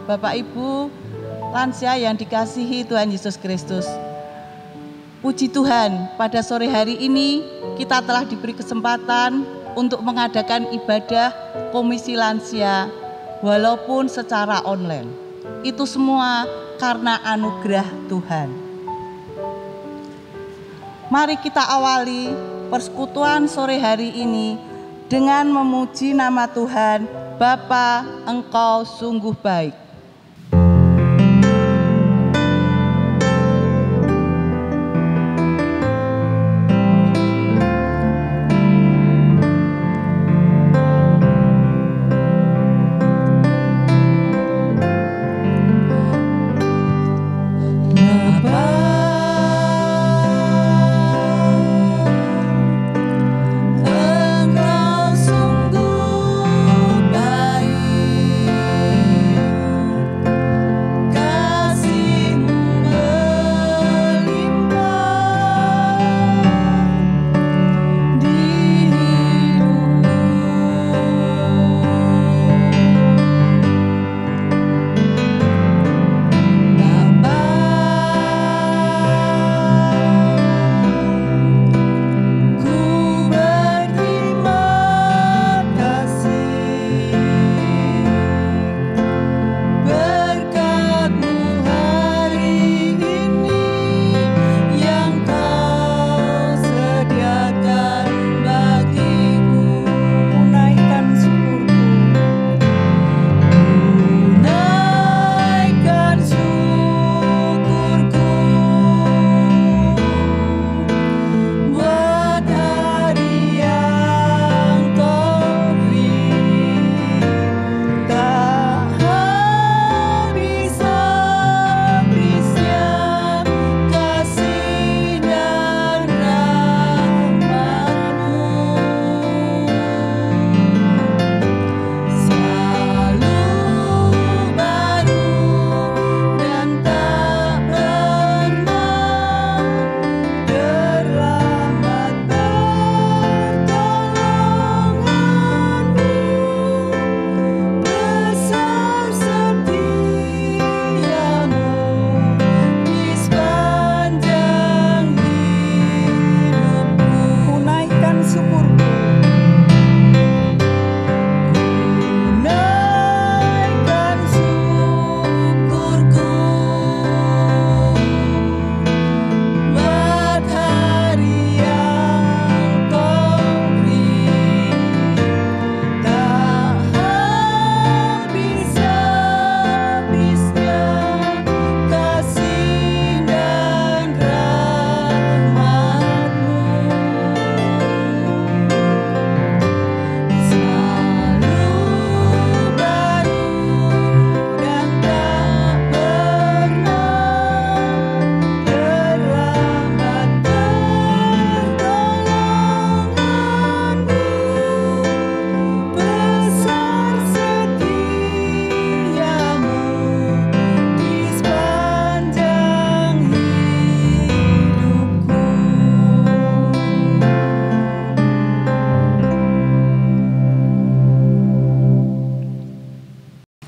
Bapak Ibu lansia yang dikasihi Tuhan Yesus Kristus. Puji Tuhan, pada sore hari ini kita telah diberi kesempatan untuk mengadakan ibadah Komisi Lansia walaupun secara online. Itu semua karena anugerah Tuhan. Mari kita awali persekutuan sore hari ini dengan memuji nama Tuhan. Bapa, Engkau sungguh baik.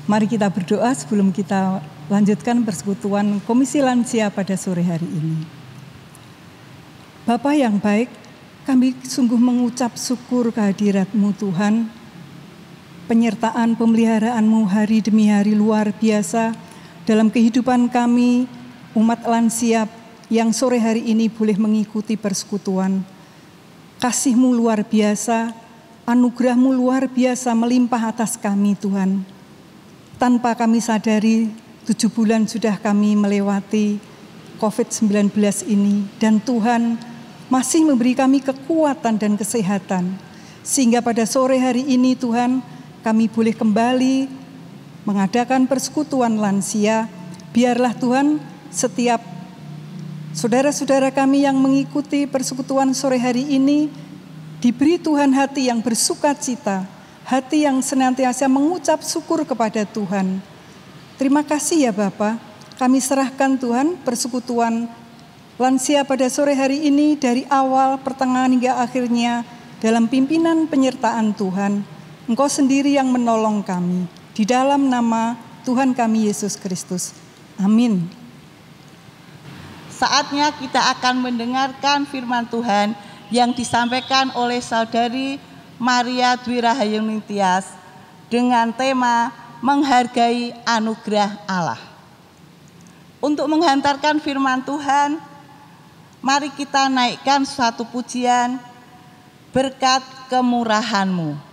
Mari kita berdoa sebelum kita lanjutkan persekutuan Komisi Lansia pada sore hari ini. Bapa yang baik, kami sungguh mengucap syukur kehadirat-Mu Tuhan, penyertaan pemeliharaan-Mu hari demi hari luar biasa dalam kehidupan kami, umat lansia yang sore hari ini boleh mengikuti persekutuan. Kasih-Mu luar biasa, anugerah-Mu luar biasa melimpah atas kami Tuhan. Tanpa kami sadari, 7 bulan sudah kami melewati COVID-19 ini, dan Tuhan masih memberi kami kekuatan dan kesehatan. Sehingga pada sore hari ini Tuhan, kami boleh kembali mengadakan persekutuan lansia. Biarlah Tuhan setiap saudara-saudara kami yang mengikuti persekutuan sore hari ini, diberi Tuhan hati yang bersukacita, hati yang senantiasa mengucap syukur kepada Tuhan. Terima kasih ya Bapa, kami serahkan Tuhan persekutuan lansia pada sore hari ini dari awal, pertengahan hingga akhirnya dalam pimpinan penyertaan Tuhan. Engkau sendiri yang menolong kami. Di dalam nama Tuhan kami Yesus Kristus. Amin. Saatnya kita akan mendengarkan firman Tuhan yang disampaikan oleh Saudari Maria Dwi Rahayu Ningtyas dengan tema menghargai anugerah Allah. Untuk menghantarkan firman Tuhan, mari kita naikkan suatu pujian, berkat kemurahan-Mu.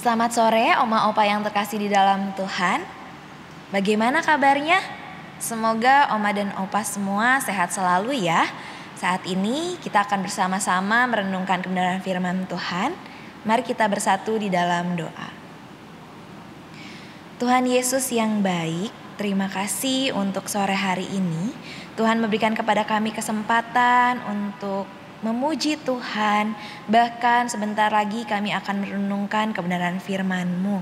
Selamat sore Oma Opa yang terkasih di dalam Tuhan. Bagaimana kabarnya? Semoga Oma dan Opa semua sehat selalu ya. Saat ini kita akan bersama-sama merenungkan kebenaran firman Tuhan. Mari kita bersatu di dalam doa. Tuhan Yesus yang baik, terima kasih untuk sore hari ini. Tuhan memberikan kepada kami kesempatan untuk memuji Tuhan, bahkan sebentar lagi kami akan merenungkan kebenaran firman-Mu.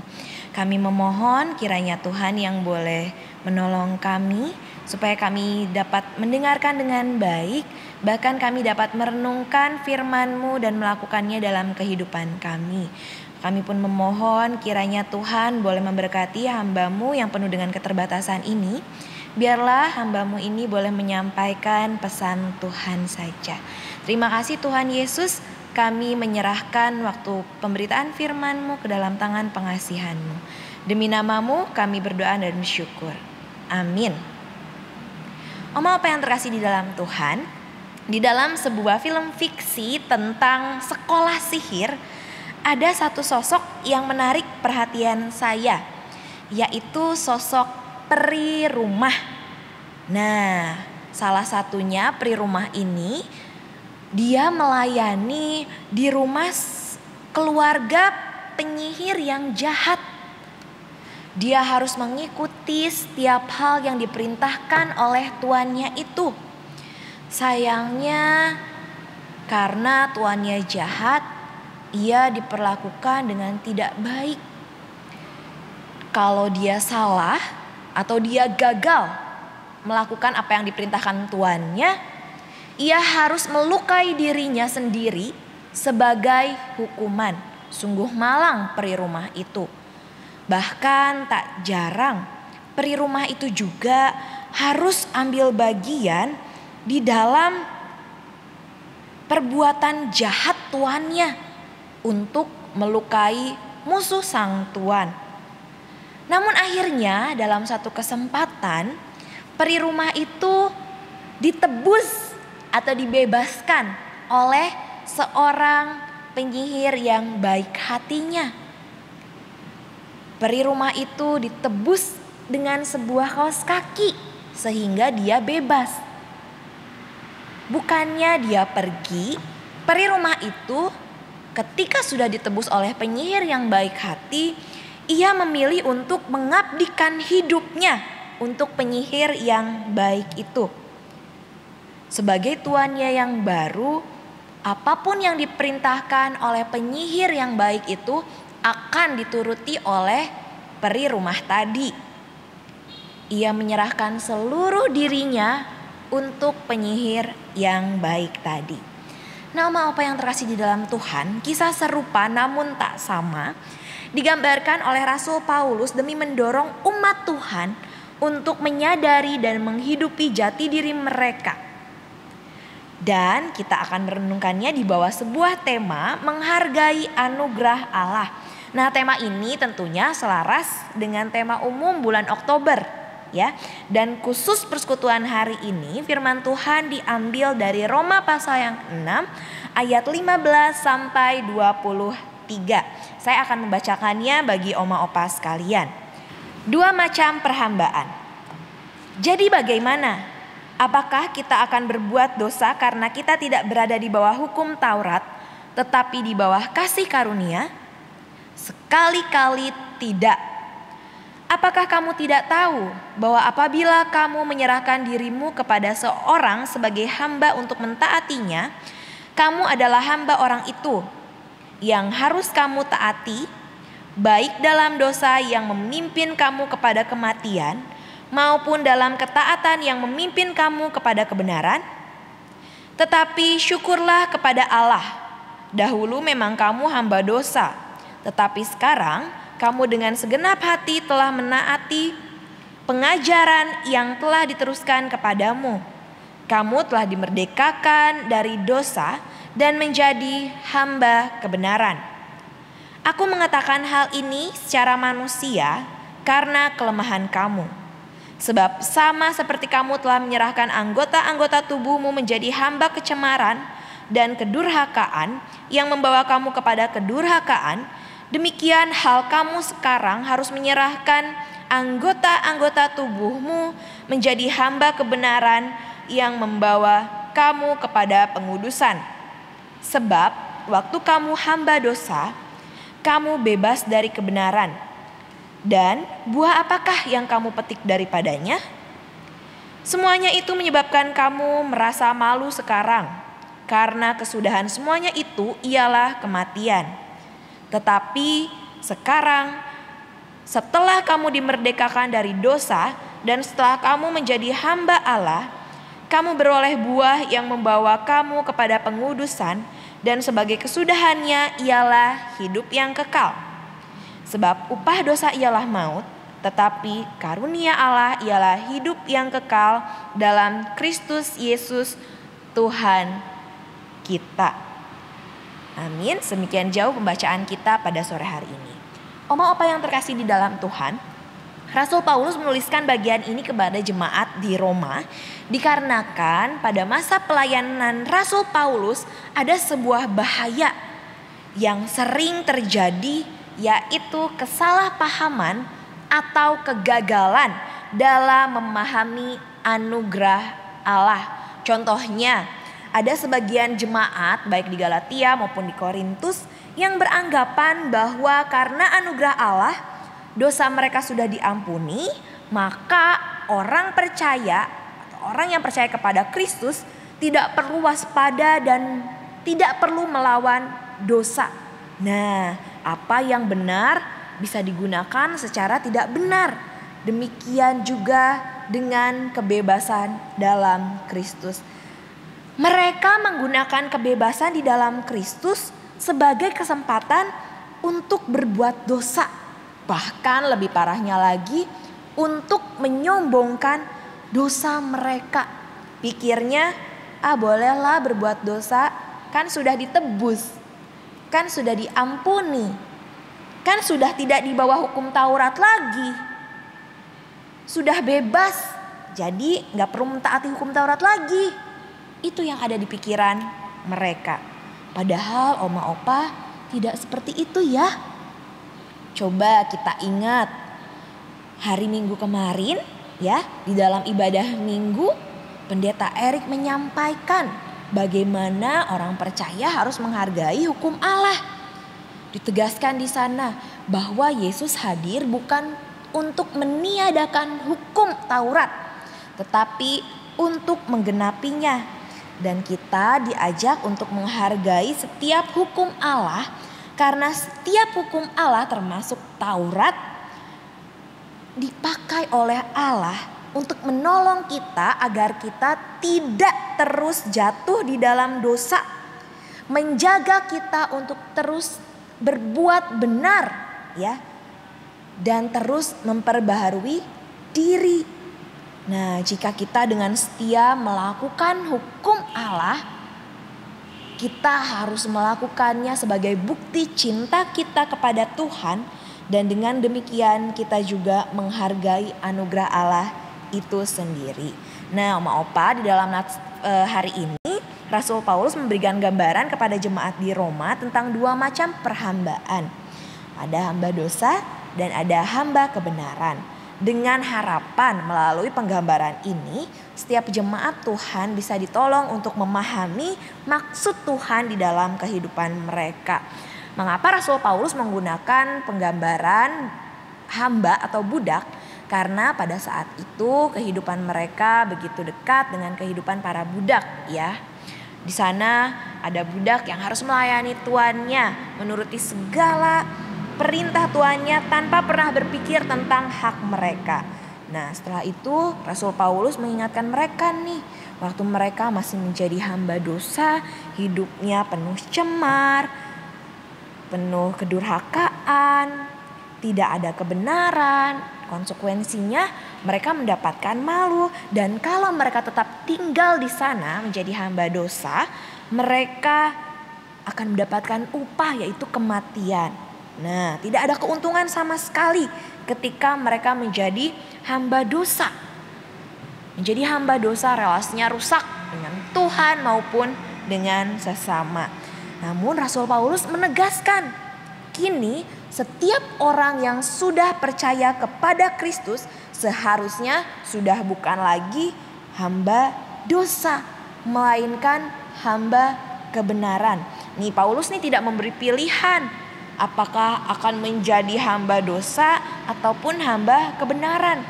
Kami memohon kiranya Tuhan yang boleh menolong kami, supaya kami dapat mendengarkan dengan baik, bahkan kami dapat merenungkan firman-Mu dan melakukannya dalam kehidupan kami. Kami pun memohon kiranya Tuhan boleh memberkati hamba-Mu yang penuh dengan keterbatasan ini. Biarlah hamba-Mu ini boleh menyampaikan pesan Tuhan saja. Terima kasih Tuhan Yesus, kami menyerahkan waktu pemberitaan firman-Mu ke dalam tangan pengasihan-Mu. Demi nama-Mu kami berdoa dan bersyukur. Amin. Oma apa yang terkasih di dalam Tuhan, di dalam sebuah film fiksi tentang sekolah sihir, ada satu sosok yang menarik perhatian saya, yaitu sosok peri rumah. Nah, salah satunya peri rumah ini dia melayani di rumah keluarga penyihir yang jahat. Dia harus mengikuti setiap hal yang diperintahkan oleh tuannya itu. Sayangnya karena tuannya jahat, ia diperlakukan dengan tidak baik. Kalau dia salah atau dia gagal melakukan apa yang diperintahkan tuannya, ia harus melukai dirinya sendiri sebagai hukuman. Sungguh malang peri rumah itu. Bahkan tak jarang peri rumah itu juga harus ambil bagian di dalam perbuatan jahat tuannya untuk melukai musuh sang tuan. Namun akhirnya dalam satu kesempatan peri rumah itu ditebus atau dibebaskan oleh seorang penyihir yang baik hatinya. Peri rumah itu ditebus dengan sebuah kaos kaki sehingga dia bebas. Bukannya dia pergi, peri rumah itu ketika sudah ditebus oleh penyihir yang baik hati, ia memilih untuk mengabdikan hidupnya untuk penyihir yang baik itu. Sebagai tuannya yang baru, apapun yang diperintahkan oleh penyihir yang baik itu akan dituruti oleh peri rumah tadi. Ia menyerahkan seluruh dirinya untuk penyihir yang baik tadi. Nama apa yang terkasih di dalam Tuhan, kisah serupa namun tak sama digambarkan oleh Rasul Paulus demi mendorong umat Tuhan untuk menyadari dan menghidupi jati diri mereka. Dan kita akan merenungkannya di bawah sebuah tema menghargai anugerah Allah. Nah, tema ini tentunya selaras dengan tema umum bulan Oktober, ya. Dan khusus persekutuan hari ini firman Tuhan diambil dari Roma pasal yang 6 ayat 15 sampai 23. Saya akan membacakannya bagi oma opa sekalian. 2 macam perhambaan. Jadi bagaimana? Apakah kita akan berbuat dosa karena kita tidak berada di bawah hukum Taurat, tetapi di bawah kasih karunia? Sekali-kali tidak. Apakah kamu tidak tahu bahwa apabila kamu menyerahkan dirimu kepada seorang sebagai hamba untuk mentaatinya, kamu adalah hamba orang itu yang harus kamu taati, baik dalam dosa yang memimpin kamu kepada kematian, maupun dalam ketaatan yang memimpin kamu kepada kebenaran? Tetapi syukurlah kepada Allah, dahulu memang kamu hamba dosa, tetapi sekarang kamu dengan segenap hati telah menaati pengajaran yang telah diteruskan kepadamu. Kamu telah dimerdekakan dari dosa dan menjadi hamba kebenaran. Aku mengatakan hal ini secara manusia karena kelemahan kamu. Sebab sama seperti kamu telah menyerahkan anggota-anggota tubuhmu menjadi hamba kecemaran dan kedurhakaan yang membawa kamu kepada kedurhakaan, demikian hal kamu sekarang harus menyerahkan anggota-anggota tubuhmu menjadi hamba kebenaran yang membawa kamu kepada pengudusan. Sebab waktu kamu hamba dosa, kamu bebas dari kebenaran. Dan buah apakah yang kamu petik daripadanya? Semuanya itu menyebabkan kamu merasa malu sekarang, karena kesudahan semuanya itu ialah kematian. Tetapi sekarang, setelah kamu dimerdekakan dari dosa dan setelah kamu menjadi hamba Allah, kamu beroleh buah yang membawa kamu kepada pengudusan, dan sebagai kesudahannya ialah hidup yang kekal. Sebab upah dosa ialah maut, tetapi karunia Allah ialah hidup yang kekal dalam Kristus Yesus Tuhan kita. Amin. Semikian jauh pembacaan kita pada sore hari ini. Oma opa yang terkasih di dalam Tuhan, Rasul Paulus menuliskan bagian ini kepada jemaat di Roma dikarenakan pada masa pelayanan Rasul Paulus ada sebuah bahaya yang sering terjadi, yaitu kesalahpahaman atau kegagalan dalam memahami anugerah Allah. Contohnya, ada sebagian jemaat baik di Galatia maupun di Korintus yang beranggapan bahwa karena anugerah Allah dosa mereka sudah diampuni, maka orang percaya atau orang yang percaya kepada Kristus tidak perlu waspada dan tidak perlu melawan dosa. Nah, apa yang benar bisa digunakan secara tidak benar. Demikian juga dengan kebebasan dalam Kristus. Mereka menggunakan kebebasan di dalam Kristus sebagai kesempatan untuk berbuat dosa. Bahkan lebih parahnya lagi, untuk menyombongkan dosa mereka. Pikirnya, bolehlah berbuat dosa, kan sudah ditebus, kan sudah diampuni, kan sudah tidak di bawah hukum Taurat lagi, sudah bebas, jadi gak perlu mentaati hukum Taurat lagi. Itu yang ada di pikiran mereka. Padahal Oma Opa tidak seperti itu ya. Coba kita ingat hari Minggu kemarin ya, di dalam ibadah Minggu Pendeta Erik menyampaikan bagaimana orang percaya harus menghargai hukum Allah. Ditegaskan di sana bahwa Yesus hadir bukan untuk meniadakan hukum Taurat, tetapi untuk menggenapinya. Dan kita diajak untuk menghargai setiap hukum Allah, karena setiap hukum Allah termasuk Taurat dipakai oleh Allah untuk menolong kita agar kita tidak terus jatuh di dalam dosa, menjaga kita untuk terus berbuat benar ya, dan terus memperbaharui diri. Nah, jika kita dengan setia melakukan hukum Allah, kita harus melakukannya sebagai bukti cinta kita kepada Tuhan, dan dengan demikian kita juga menghargai anugerah Allah itu sendiri. Nah, Oma Opa, di dalam hari ini Rasul Paulus memberikan gambaran kepada jemaat di Roma tentang dua macam perhambaan. Ada hamba dosa dan ada hamba kebenaran. Dengan harapan melalui penggambaran ini, setiap jemaat Tuhan bisa ditolong untuk memahami maksud Tuhan di dalam kehidupan mereka. Mengapa Rasul Paulus menggunakan penggambaran hamba atau budak? Karena pada saat itu kehidupan mereka begitu dekat dengan kehidupan para budak ya. Di sana ada budak yang harus melayani tuannya, menuruti segala perintah tuannya tanpa pernah berpikir tentang hak mereka. Nah, setelah itu Rasul Paulus mengingatkan mereka nih, waktu mereka masih menjadi hamba dosa, hidupnya penuh cemar, penuh kedurhakaan, tidak ada kebenaran. Konsekuensinya mereka mendapatkan malu, dan kalau mereka tetap tinggal di sana menjadi hamba dosa, mereka akan mendapatkan upah, yaitu kematian. Nah, tidak ada keuntungan sama sekali ketika mereka menjadi hamba dosa. Menjadi hamba dosa relasinya rusak dengan Tuhan maupun dengan sesama. Namun Rasul Paulus menegaskan, kini setiap orang yang sudah percaya kepada Kristus seharusnya sudah bukan lagi hamba dosa, melainkan hamba kebenaran. Nih, Paulus nih tidak memberi pilihan apakah akan menjadi hamba dosa ataupun hamba kebenaran,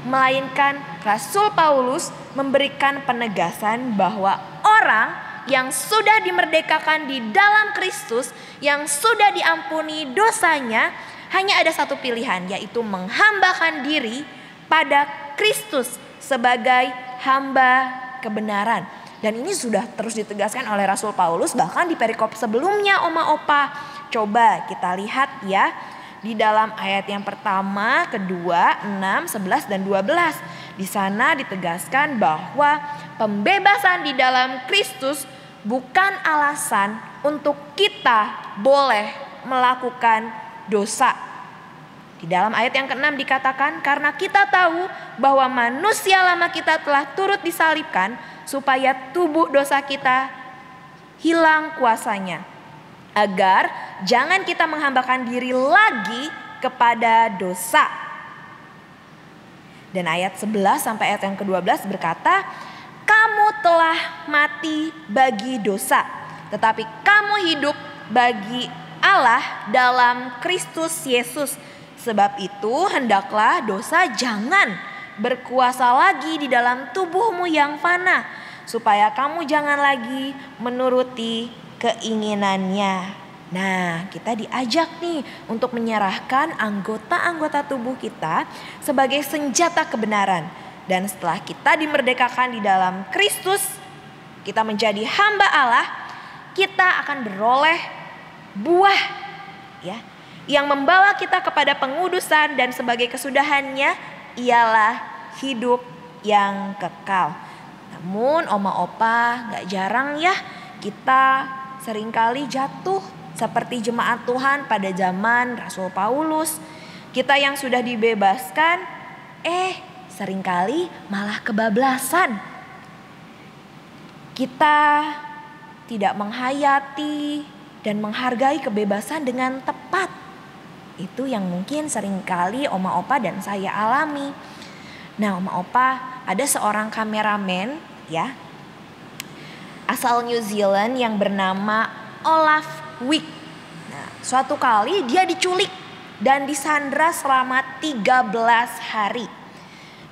melainkan Rasul Paulus memberikan penegasan bahwa orang yang sudah dimerdekakan di dalam Kristus, yang sudah diampuni dosanya, hanya ada satu pilihan, yaitu menghambakan diri pada Kristus sebagai hamba kebenaran. Dan ini sudah terus ditegaskan oleh Rasul Paulus bahkan di perikop sebelumnya, Oma Opa. Coba kita lihat ya, di dalam ayat yang pertama, kedua, 6, 11 dan 12. Di sana ditegaskan bahwa pembebasan di dalam Kristus bukan alasan untuk kita boleh melakukan dosa. Di dalam ayat yang ke-6 dikatakan, karena kita tahu bahwa manusia lama kita telah turut disalibkan supaya tubuh dosa kita hilang kuasanya, agar jangan kita menghambakan diri lagi kepada dosa. Dan ayat 11 sampai ayat yang ke-12 berkata, kamu telah mati bagi dosa, tetapi kamu hidup bagi Allah dalam Kristus Yesus. Sebab itu hendaklah dosa jangan berkuasa lagi di dalam tubuhmu yang fana, supaya kamu jangan lagi menuruti keinginannya. Nah, kita diajak nih untuk menyerahkan anggota-anggota tubuh kita sebagai senjata kebenaran. Dan setelah kita dimerdekakan di dalam Kristus, kita menjadi hamba Allah, kita akan beroleh buah ya, yang membawa kita kepada pengudusan, dan sebagai kesudahannya ialah hidup yang kekal. Namun oma opa gak jarang ya kita seringkali jatuh seperti jemaat Tuhan pada zaman Rasul Paulus. Kita yang sudah dibebaskan seringkali malah kebablasan. Kita tidak menghayati dan menghargai kebebasan dengan tepat. Itu yang mungkin seringkali oma opa dan saya alami. Nah, oma opa, ada seorang kameramen ya, asal New Zealand yang bernama Olaf Wick. Nah, suatu kali dia diculik dan disandra selama 13 hari.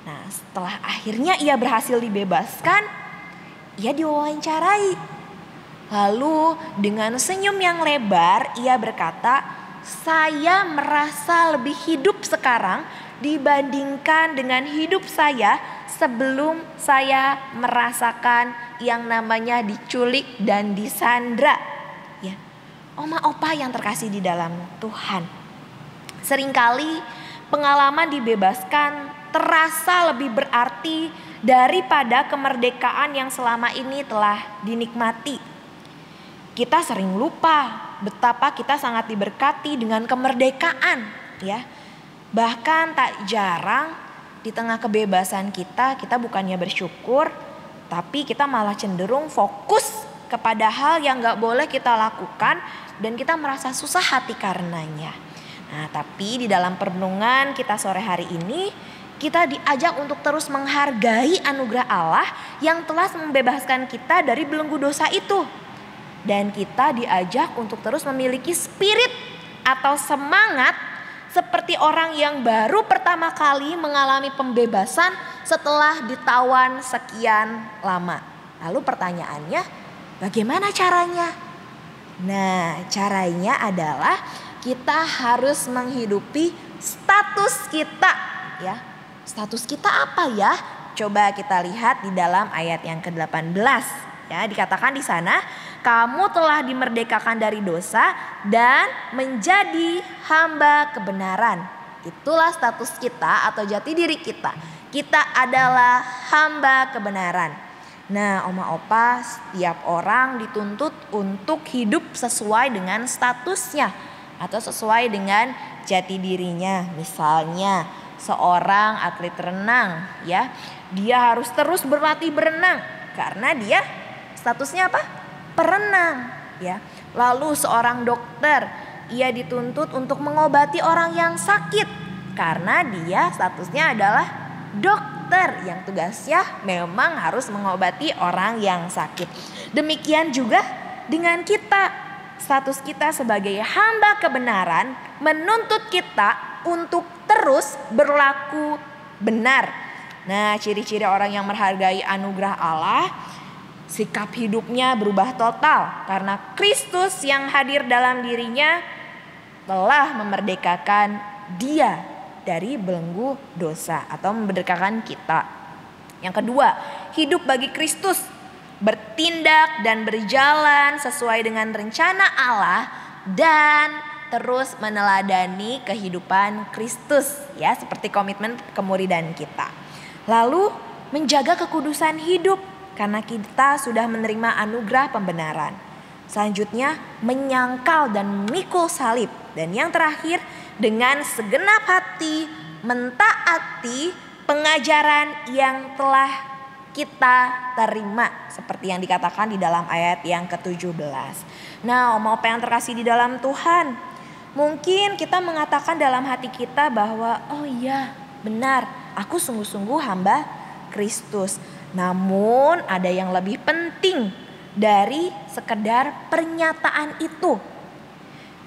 Nah, setelah akhirnya ia berhasil dibebaskan, ia diwawancarai. Lalu dengan senyum yang lebar ia berkata, "Saya merasa lebih hidup sekarang dibandingkan dengan hidup saya sebelum saya merasakan yang namanya diculik dan disandra." Ya, oma opa yang terkasih di dalam Tuhan, seringkali pengalaman dibebaskan terasa lebih berarti daripada kemerdekaan yang selama ini telah dinikmati. Kita sering lupa betapa kita sangat diberkati dengan kemerdekaan, ya. Bahkan tak jarang di tengah kebebasan kita bukannya bersyukur, tapi kita malah cenderung fokus kepada hal yang gak boleh kita lakukan dan kita merasa susah hati karenanya. Nah, tapi di dalam perenungan kita sore hari ini, kita diajak untuk terus menghargai anugerah Allah yang telah membebaskan kita dari belenggu dosa itu. Dan kita diajak untuk terus memiliki spirit atau semangat seperti orang yang baru pertama kali mengalami pembebasan setelah ditawan sekian lama. Lalu pertanyaannya, bagaimana caranya? Nah, caranya adalah kita harus menghidupi status kita, ya. Status kita apa ya? Coba kita lihat di dalam ayat yang ke-18. Ya, dikatakan di sana, kamu telah dimerdekakan dari dosa dan menjadi hamba kebenaran. Itulah status kita atau jati diri kita. Kita adalah hamba kebenaran. Nah, oma opa, setiap orang dituntut untuk hidup sesuai dengan statusnya atau sesuai dengan jati dirinya. Misalnya seorang atlet renang, ya, dia harus terus berlatih berenang karena dia statusnya apa? Perenang, ya. Lalu seorang dokter, ia dituntut untuk mengobati orang yang sakit karena dia statusnya adalah dokter yang tugasnya memang harus mengobati orang yang sakit. Demikian juga dengan kita, status kita sebagai hamba kebenaran menuntut kita untuk terus berlaku benar. Nah, ciri-ciri orang yang menghargai anugerah Allah, sikap hidupnya berubah total karena Kristus yang hadir dalam dirinya telah memerdekakan dia dari belenggu dosa atau memerdekakan kita. Yang kedua, hidup bagi Kristus, bertindak dan berjalan sesuai dengan rencana Allah dan terus meneladani kehidupan Kristus, ya, seperti komitmen kemuridan kita. Lalu menjaga kekudusan hidup karena kita sudah menerima anugerah pembenaran. Selanjutnya menyangkal dan memikul salib. Dan yang terakhir, dengan segenap hati mentaati pengajaran yang telah kita terima. Seperti yang dikatakan di dalam ayat yang ke-17. Nah, oma opa yang terkasih di dalam Tuhan, mungkin kita mengatakan dalam hati kita bahwa, oh iya benar, aku sungguh-sungguh hamba Kristus. Namun ada yang lebih penting dari sekedar pernyataan itu.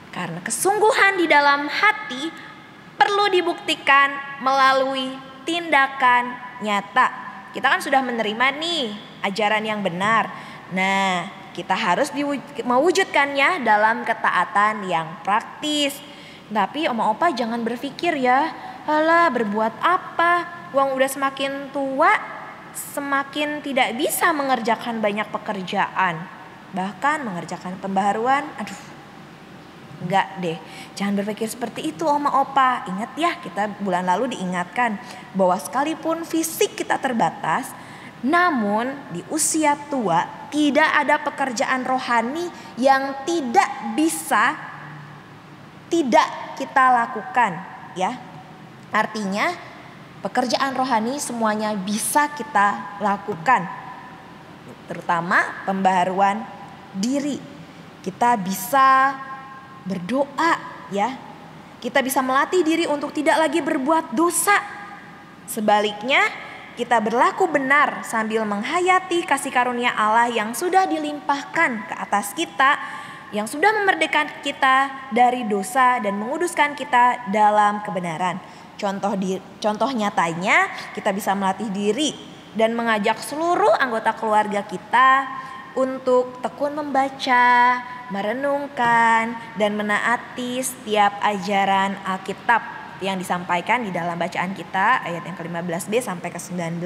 Karena kesungguhan di dalam hati perlu dibuktikan melalui tindakan nyata. Kita kan sudah menerima nih ajaran yang benar. Nah, kita harus mewujudkannya dalam ketaatan yang praktis. Tapi oma opa jangan berpikir ya, alah berbuat apa? Uang udah semakin tua, semakin tidak bisa mengerjakan banyak pekerjaan. Bahkan mengerjakan pembaharuan, enggak deh. Jangan berpikir seperti itu oma opa. Ingat ya, kita bulan lalu diingatkan bahwa sekalipun fisik kita terbatas, Namun di usia tua tidak ada pekerjaan rohani yang tidak kita lakukan, ya. Artinya pekerjaan rohani semuanya bisa kita lakukan. Terutama pembaharuan diri. Kita bisa berdoa, ya. Kita bisa melatih diri untuk tidak lagi berbuat dosa. Sebaliknya, kita berlaku benar sambil menghayati kasih karunia Allah yang sudah dilimpahkan ke atas kita, yang sudah memerdekakan kita dari dosa dan menguduskan kita dalam kebenaran. Contoh nyatanya, kita bisa melatih diri dan mengajak seluruh anggota keluarga kita untuk tekun membaca, merenungkan, dan menaati setiap ajaran Alkitab yang disampaikan di dalam bacaan kita ayat yang ke-15b sampai ke-19.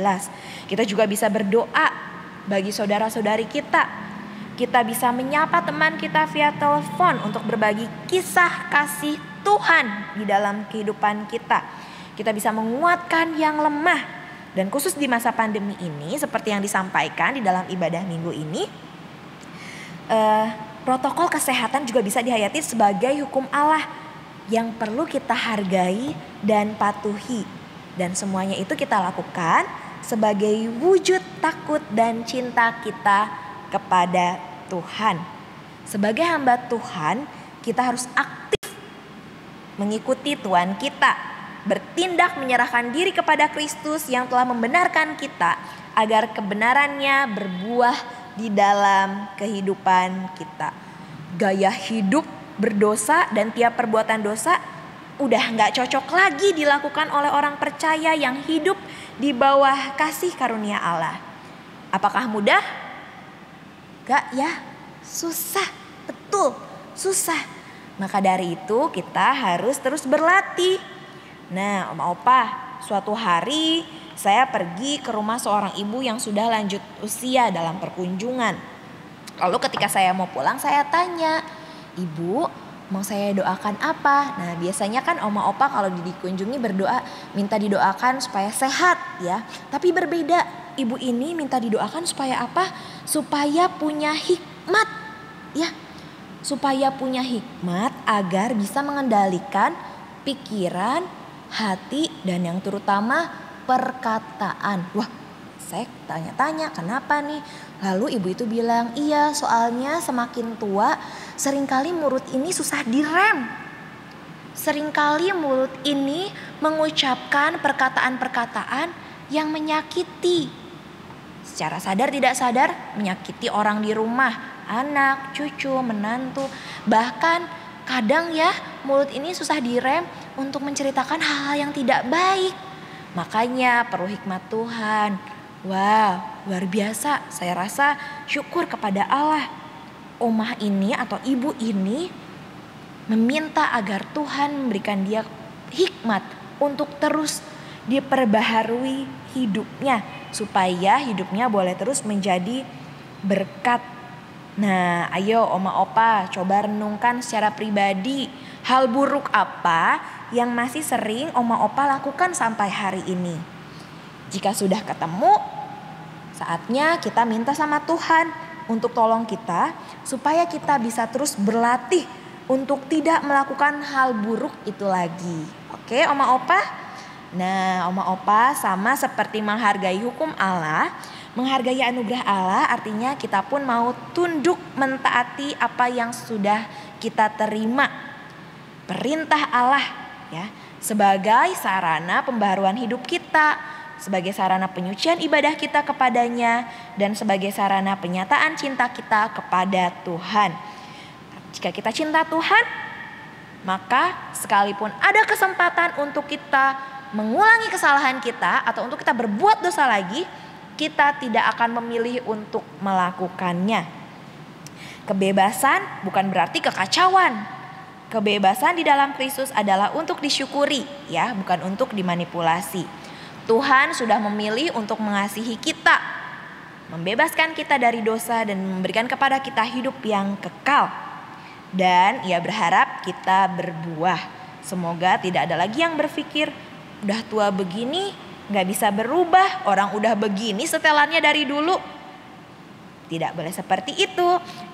Kita juga bisa berdoa bagi saudara-saudari kita. Kita bisa menyapa teman kita via telepon untuk berbagi kisah kasih Tuhan di dalam kehidupan kita. Kita bisa menguatkan yang lemah. Dan khusus di masa pandemi ini, seperti yang disampaikan di dalam ibadah minggu ini, protokol kesehatan juga bisa dihayati sebagai hukum Allah yang perlu kita hargai dan patuhi. Dan semuanya itu kita lakukan sebagai wujud takut dan cinta kita kepada Tuhan. Sebagai hamba Tuhan, kita harus aktif mengikuti Tuhan kita, bertindak menyerahkan diri kepada Kristus yang telah membenarkan kita agar kebenarannya berbuah di dalam kehidupan kita. Gaya hidup berdosa dan tiap perbuatan dosa udah gak cocok lagi dilakukan oleh orang percaya yang hidup di bawah kasih karunia Allah. Apakah mudah? Gak ya, susah, betul, susah. Maka dari itu kita harus terus berlatih. Nah, Oma Opa, suatu hari saya pergi ke rumah seorang ibu yang sudah lanjut usia dalam perkunjungan. Lalu ketika saya mau pulang, saya tanya, "Ibu, mau saya doakan apa?" Nah, biasanya kan Oma Opa kalau dikunjungi berdoa minta didoakan supaya sehat, ya. Tapi berbeda, ibu ini minta didoakan supaya apa? Supaya punya hikmat, ya. Supaya punya hikmat agar bisa mengendalikan pikiran, hati, dan yang terutama perkataan. Wah, saya tanya-tanya kenapa nih? Lalu ibu itu bilang, iya soalnya semakin tua seringkali mulut ini susah direm. Seringkali mulut ini mengucapkan perkataan-perkataan yang menyakiti. Secara sadar tidak sadar menyakiti orang di rumah, anak, cucu, menantu. Bahkan kadang ya mulut ini susah direm untuk menceritakan hal-hal yang tidak baik. Makanya perlu hikmat Tuhan. Wow, luar biasa. Saya rasa syukur kepada Allah. Omah ini atau ibu ini meminta agar Tuhan memberikan dia hikmat untuk terus diperbaharui hidupnya. Supaya hidupnya boleh terus menjadi berkat. Nah, ayo Oma Opa coba renungkan secara pribadi. Hal buruk apa yang masih sering Oma Opa lakukan sampai hari ini? Jika sudah ketemu, saatnya kita minta sama Tuhan untuk tolong kita supaya kita bisa terus berlatih untuk tidak melakukan hal buruk itu lagi. Oke, Oma Opa? Nah, Oma Opa sama seperti menghargai hukum Allah, menghargai anugerah Allah artinya kita pun mau tunduk mentaati apa yang sudah kita terima. Perintah Allah ya, sebagai sarana pembaharuan hidup kita, sebagai sarana penyucian ibadah kita kepadanya, dan sebagai sarana penyataan cinta kita kepada Tuhan. Jika kita cinta Tuhan, maka sekalipun ada kesempatan untuk kita mengulangi kesalahan kita atau untuk kita berbuat dosa lagi, kita tidak akan memilih untuk melakukannya. Kebebasan bukan berarti kekacauan. Kebebasan di dalam Kristus adalah untuk disyukuri, ya, bukan untuk dimanipulasi. Tuhan sudah memilih untuk mengasihi kita, membebaskan kita dari dosa dan memberikan kepada kita hidup yang kekal. Dan Ia berharap kita berbuah. Semoga tidak ada lagi yang berpikir, udah tua begini Nggak bisa berubah, orang udah begini setelannya dari dulu. Tidak boleh seperti itu.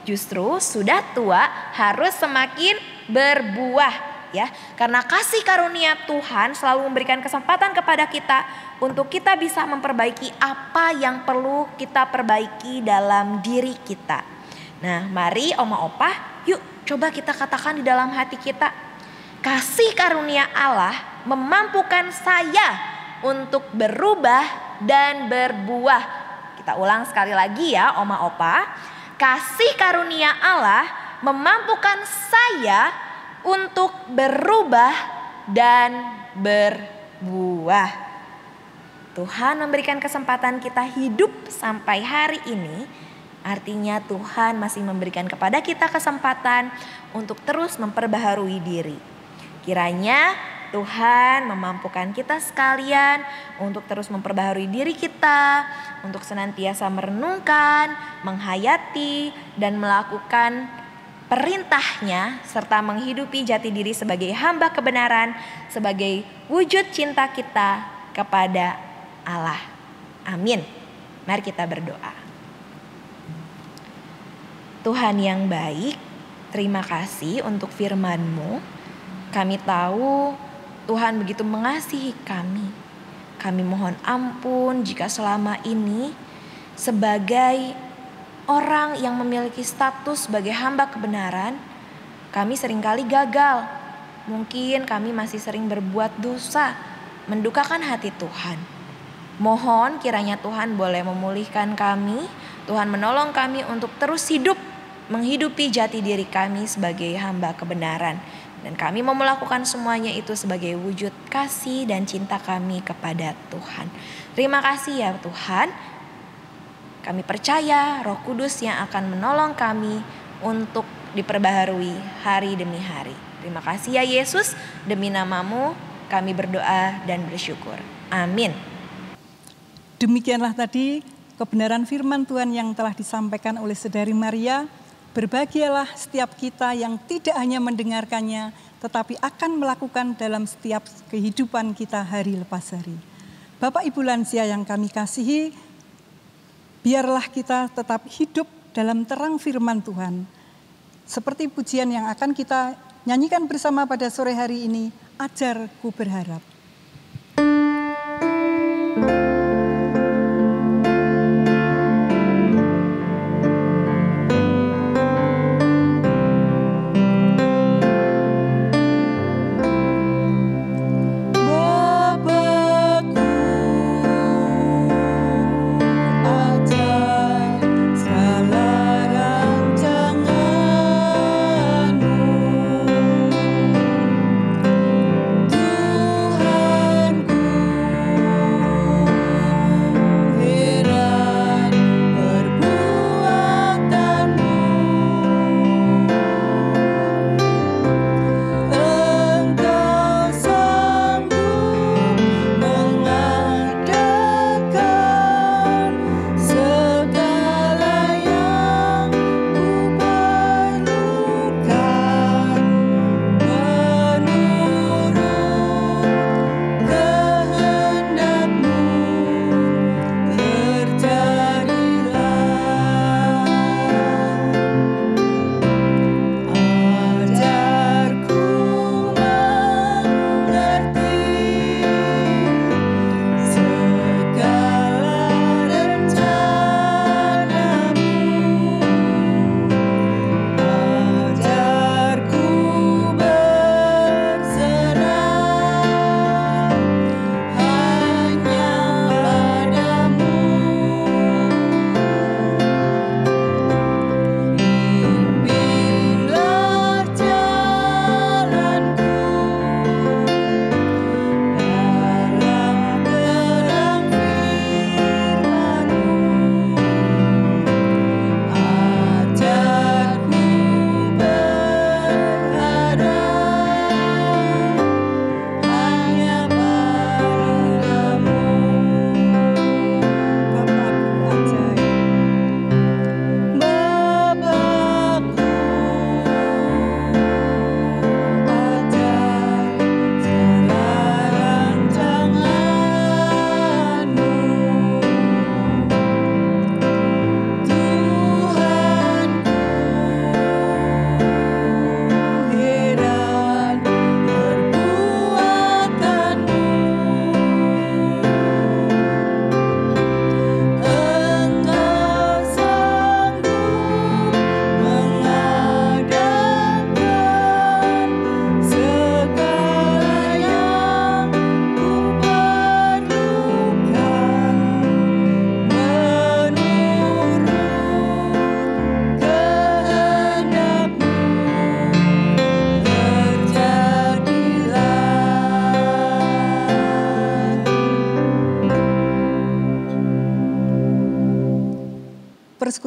Justru sudah tua harus semakin berbuah. Ya, karena kasih karunia Tuhan selalu memberikan kesempatan kepada kita untuk kita bisa memperbaiki apa yang perlu kita perbaiki dalam diri kita. Nah, mari Oma Opa, yuk coba kita katakan di dalam hati kita, kasih karunia Allah memampukan saya untuk berubah dan berbuah. Kita ulang sekali lagi ya Oma Opa, kasih karunia Allah memampukan saya untuk berubah dan berbuah. Tuhan memberikan kesempatan kita hidup sampai hari ini. Artinya Tuhan masih memberikan kepada kita kesempatan untuk terus memperbaharui diri. Kiranya Tuhan memampukan kita sekalian untuk terus memperbaharui diri kita, untuk senantiasa merenungkan, menghayati, dan melakukan perintahnya serta menghidupi jati diri sebagai hamba kebenaran, sebagai wujud cinta kita kepada Allah. Amin. Mari kita berdoa. Tuhan yang baik, terima kasih untuk firman-Mu. Kami tahu Tuhan begitu mengasihi kami. Kami mohon ampun jika selama ini sebagai orang yang memiliki status sebagai hamba kebenaran, kami seringkali gagal. Mungkin kami masih sering berbuat dosa, mendukakan hati Tuhan. Mohon kiranya Tuhan boleh memulihkan kami, Tuhan menolong kami untuk terus hidup, menghidupi jati diri kami sebagai hamba kebenaran. Dan kami mau melakukan semuanya itu sebagai wujud kasih dan cinta kami kepada Tuhan. Terima kasih ya Tuhan. Kami percaya Roh Kudus yang akan menolong kami untuk diperbaharui hari demi hari. Terima kasih ya Yesus, demi nama-Mu kami berdoa dan bersyukur. Amin. Demikianlah tadi kebenaran firman Tuhan yang telah disampaikan oleh Saudari Maria. Berbahagialah setiap kita yang tidak hanya mendengarkannya, tetapi akan melakukan dalam setiap kehidupan kita hari lepas hari. Bapak Ibu lansia yang kami kasihi, biarlah kita tetap hidup dalam terang firman Tuhan. Seperti pujian yang akan kita nyanyikan bersama pada sore hari ini, Ajarku Berharap. Tuhan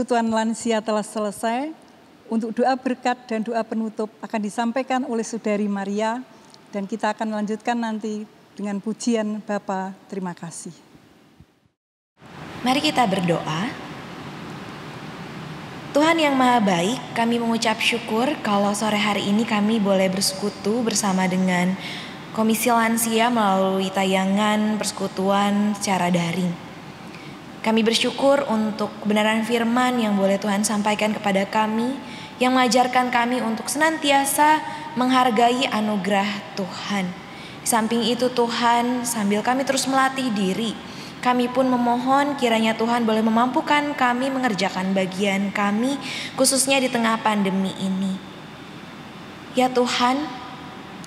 persekutuan lansia telah selesai. Untuk doa berkat dan doa penutup akan disampaikan oleh Saudari Maria, dan kita akan lanjutkan nanti dengan pujian Bapa. Terima kasih. Mari kita berdoa. Tuhan yang Maha Baik, kami mengucap syukur kalau sore hari ini kami boleh bersekutu bersama dengan Komisi Lansia melalui tayangan persekutuan secara daring. Kami bersyukur untuk kebenaran firman yang boleh Tuhan sampaikan kepada kami, yang mengajarkan kami untuk senantiasa menghargai anugerah Tuhan. Di samping itu Tuhan, sambil kami terus melatih diri, kami pun memohon kiranya Tuhan boleh memampukan kami mengerjakan bagian kami, khususnya di tengah pandemi ini. Ya Tuhan,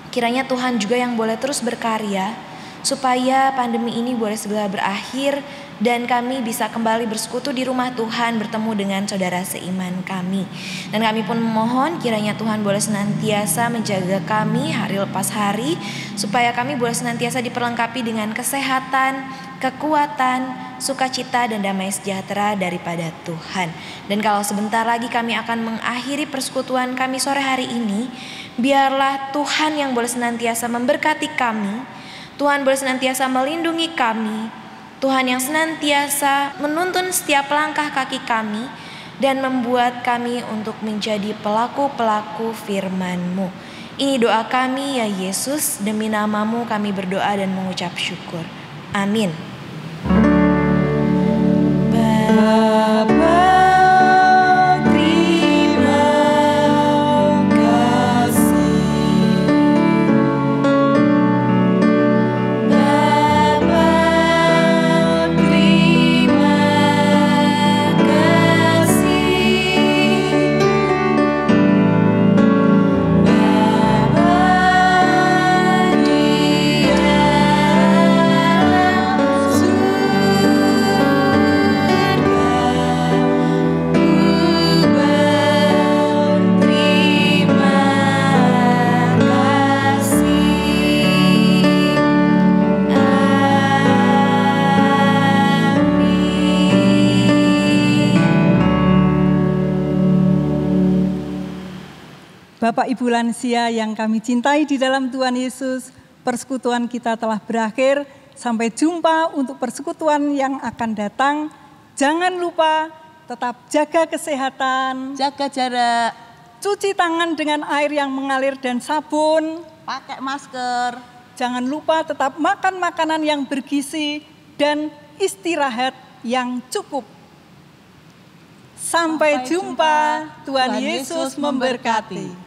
kiranya Tuhan juga yang boleh terus berkarya, supaya pandemi ini boleh segera berakhir dan kami bisa kembali bersekutu di rumah Tuhan, bertemu dengan saudara seiman kami. Dan kami pun memohon kiranya Tuhan boleh senantiasa menjaga kami hari lepas hari, supaya kami boleh senantiasa diperlengkapi dengan kesehatan, kekuatan, sukacita dan damai sejahtera daripada Tuhan. Dan kalau sebentar lagi kami akan mengakhiri persekutuan kami sore hari ini, biarlah Tuhan yang boleh senantiasa memberkati kami, Tuhan boleh senantiasa melindungi kami, Tuhan yang senantiasa menuntun setiap langkah kaki kami dan membuat kami untuk menjadi pelaku-pelaku firman-Mu. Ini doa kami ya Yesus, demi nama-Mu kami berdoa dan mengucap syukur. Amin. Bapa, Bapak Ibu lansia yang kami cintai di dalam Tuhan Yesus, persekutuan kita telah berakhir. Sampai jumpa untuk persekutuan yang akan datang. Jangan lupa tetap jaga kesehatan, Jaga jarak, cuci tangan dengan air yang mengalir dan sabun. pakai masker. Jangan lupa tetap makan makanan yang bergizi dan istirahat yang cukup. Sampai jumpa. Tuhan Yesus memberkati.